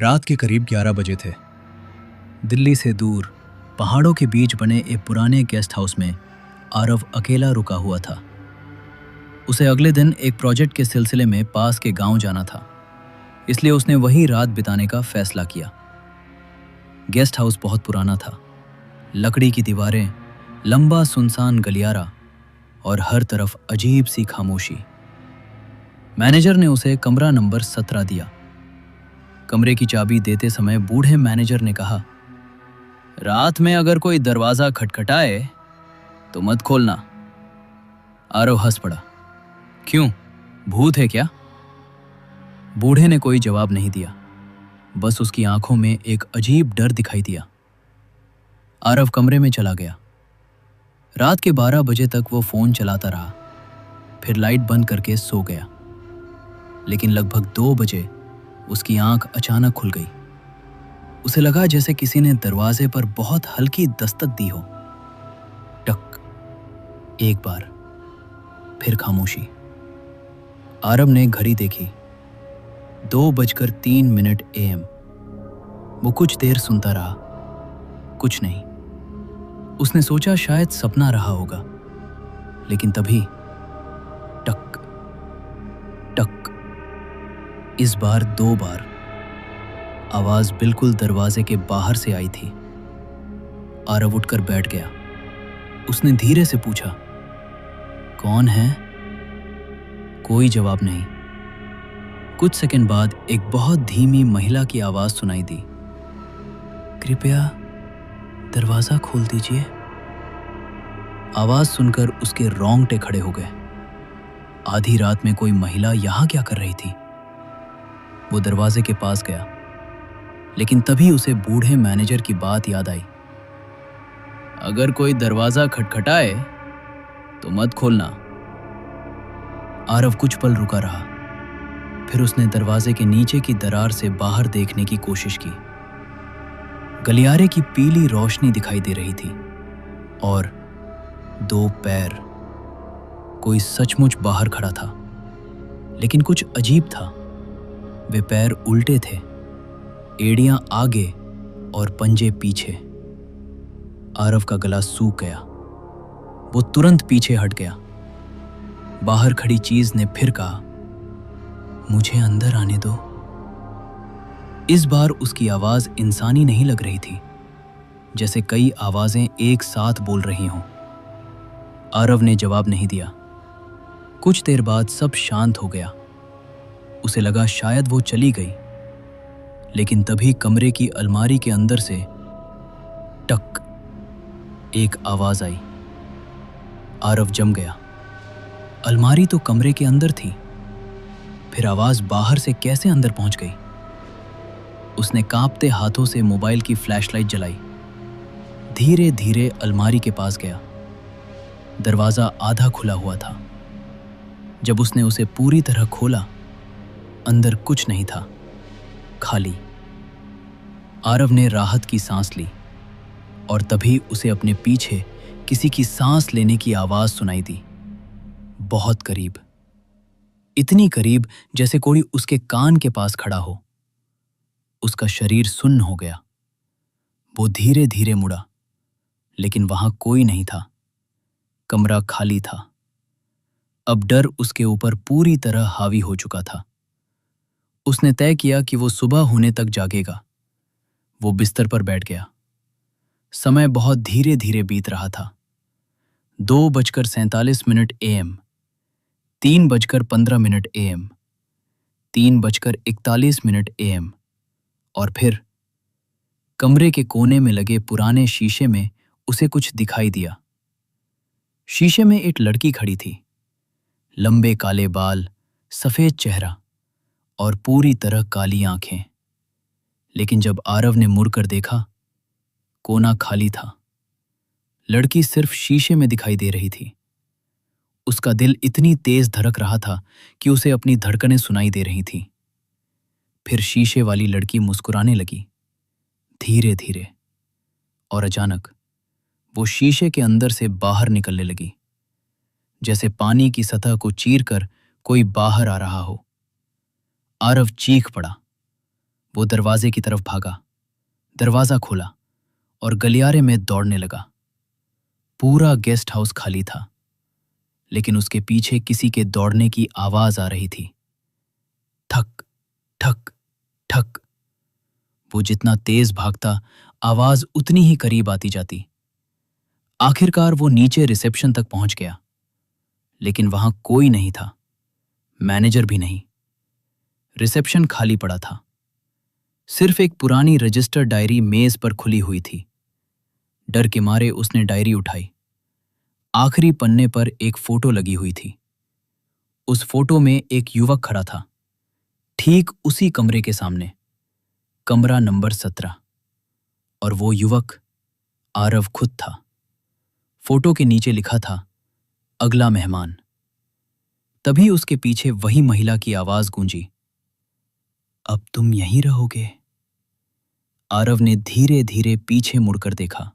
रात के करीब 11 बजे थे। दिल्ली से दूर पहाड़ों के बीच बने एक पुराने गेस्ट हाउस में आरव अकेला रुका हुआ था। उसे अगले दिन एक प्रोजेक्ट के सिलसिले में पास के गांव जाना था, इसलिए उसने वहीं रात बिताने का फैसला किया। गेस्ट हाउस बहुत पुराना था। लकड़ी की दीवारें, लंबा सुनसान गलियारा और हर तरफ अजीब सी खामोशी। मैनेजर ने उसे कमरा नंबर 17 दिया। कमरे की चाबी देते समय बूढ़े मैनेजर ने कहा, रात में अगर कोई दरवाजा खटखटाए तो मत खोलना। आरव हंस पड़ा। क्यों, भूत है क्या? बूढ़े ने कोई जवाब नहीं दिया, बस उसकी आंखों में एक अजीब डर दिखाई दिया। आरव कमरे में चला गया। रात के 12 बजे तक वो फोन चलाता रहा, फिर लाइट बंद करके सो गया। लेकिन लगभग 2 बजे उसकी आंख अचानक खुल गई। उसे लगा जैसे किसी ने दरवाजे पर बहुत हल्की दस्तक दी हो। टक, एक बार, फिर खामोशी। आरव ने घड़ी देखी, 2:03 AM। वो कुछ देर सुनता रहा, कुछ नहीं। उसने सोचा शायद सपना रहा होगा, लेकिन तभी टक टक, इस बार 2 बार। आवाज बिल्कुल दरवाजे के बाहर से आई थी। आरव उठकर बैठ गया। उसने धीरे से पूछा, कौन है? कोई जवाब नहीं। कुछ सेकंड बाद एक बहुत धीमी महिला की आवाज सुनाई दी, कृपया दरवाजा खोल दीजिए। आवाज सुनकर उसके रोंगटे खड़े हो गए। आधी रात में कोई महिला यहां क्या कर रही थी? वो दरवाजे के पास गया, लेकिन तभी उसे बूढ़े मैनेजर की बात याद आई। अगर कोई दरवाजा खटखटाए तो मत खोलना। आरव कुछ पल रुका रहा, फिर उसने दरवाजे के नीचे की दरार से बाहर देखने की कोशिश की। गलियारे की पीली रोशनी दिखाई दे रही थी और 2 पैर। कोई सचमुच बाहर खड़ा था, लेकिन कुछ अजीब था। वे पैर उल्टे थे, एड़ियां आगे और पंजे पीछे। आरव का गला सूख गया। वो तुरंत पीछे हट गया। बाहर खड़ी चीज ने फिर कहा, मुझे अंदर आने दो। इस बार उसकी आवाज इंसानी नहीं लग रही थी, जैसे कई आवाजें एक साथ बोल रही हों। आरव ने जवाब नहीं दिया। कुछ देर बाद सब शांत हो गया। उसे लगा शायद वो चली गई, लेकिन तभी कमरे की अलमारी के अंदर से टक, एक आवाज आई। आरव जम गया। अलमारी तो कमरे के अंदर थी, फिर आवाज बाहर से कैसे अंदर पहुंच गई? उसने कांपते हाथों से मोबाइल की फ्लैशलाइट जलाई। धीरे धीरे अलमारी के पास गया। दरवाजा आधा खुला हुआ था। जब उसने उसे पूरी तरह खोला, अंदर कुछ नहीं था, खाली। आरव ने राहत की सांस ली और तभी उसे अपने पीछे किसी की सांस लेने की आवाज सुनाई दी, बहुत करीब। इतनी करीब जैसे कोई उसके कान के पास खड़ा हो। उसका शरीर सुन्न हो गया। वो धीरे धीरे मुड़ा, लेकिन वहां कोई नहीं था। कमरा खाली था। अब डर उसके ऊपर पूरी तरह हावी हो चुका था। उसने तय किया कि वो सुबह होने तक जागेगा। वो बिस्तर पर बैठ गया। समय बहुत धीरे धीरे बीत रहा था। 2:47 AM, 3:15 AM, 3:41 AM, और फिर कमरे के कोने में लगे पुराने शीशे में उसे कुछ दिखाई दिया। शीशे में एक लड़की खड़ी थी। लंबे काले बाल, सफेद चेहरा और पूरी तरह काली आंखें। लेकिन जब आरव ने मुड़कर देखा, कोना खाली था। लड़की सिर्फ शीशे में दिखाई दे रही थी। उसका दिल इतनी तेज धड़क रहा था कि उसे अपनी धड़कनें सुनाई दे रही थीं। फिर शीशे वाली लड़की मुस्कुराने लगी, धीरे धीरे, और अचानक वो शीशे के अंदर से बाहर निकलने लगी, जैसे पानी की सतह को चीरकर कोई बाहर आ रहा हो। आरव चीख पड़ा। वो दरवाजे की तरफ भागा, दरवाजा खोला और गलियारे में दौड़ने लगा। पूरा गेस्ट हाउस खाली था, लेकिन उसके पीछे किसी के दौड़ने की आवाज आ रही थी। ठक ठक ठक। वो जितना तेज भागता, आवाज उतनी ही करीब आती जाती। आखिरकार वो नीचे रिसेप्शन तक पहुंच गया, लेकिन वहां कोई नहीं था, मैनेजर भी नहीं। रिसेप्शन खाली पड़ा था। सिर्फ एक पुरानी रजिस्टर डायरी मेज पर खुली हुई थी। डर के मारे उसने डायरी उठाई। आखिरी पन्ने पर एक फोटो लगी हुई थी। उस फोटो में एक युवक खड़ा था, ठीक उसी कमरे के सामने, कमरा नंबर 17। और वो युवक आरव खुद था। फोटो के नीचे लिखा था, अगला मेहमान। तभी उसके पीछे वही महिला की आवाज गूंजी, अब तुम यहीं रहोगे। आरव ने धीरे धीरे पीछे मुड़कर देखा।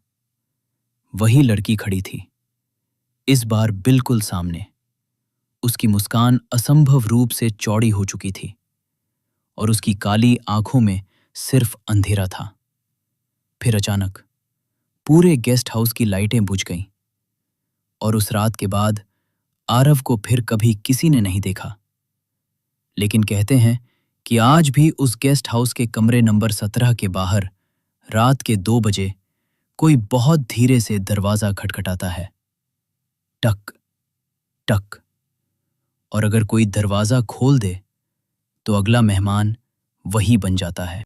वही लड़की खड़ी थी, इस बार बिल्कुल सामने। उसकी मुस्कान असंभव रूप से चौड़ी हो चुकी थी और उसकी काली आंखों में सिर्फ अंधेरा था। फिर अचानक पूरे गेस्ट हाउस की लाइटें बुझ गईं और उस रात के बाद आरव को फिर कभी किसी ने नहीं देखा। लेकिन कहते हैं कि आज भी उस गेस्ट हाउस के कमरे नंबर 17 के बाहर रात के 2 बजे कोई बहुत धीरे से दरवाजा खटखटाता है। टक टक। और अगर कोई दरवाजा खोल दे तो अगला मेहमान वही बन जाता है।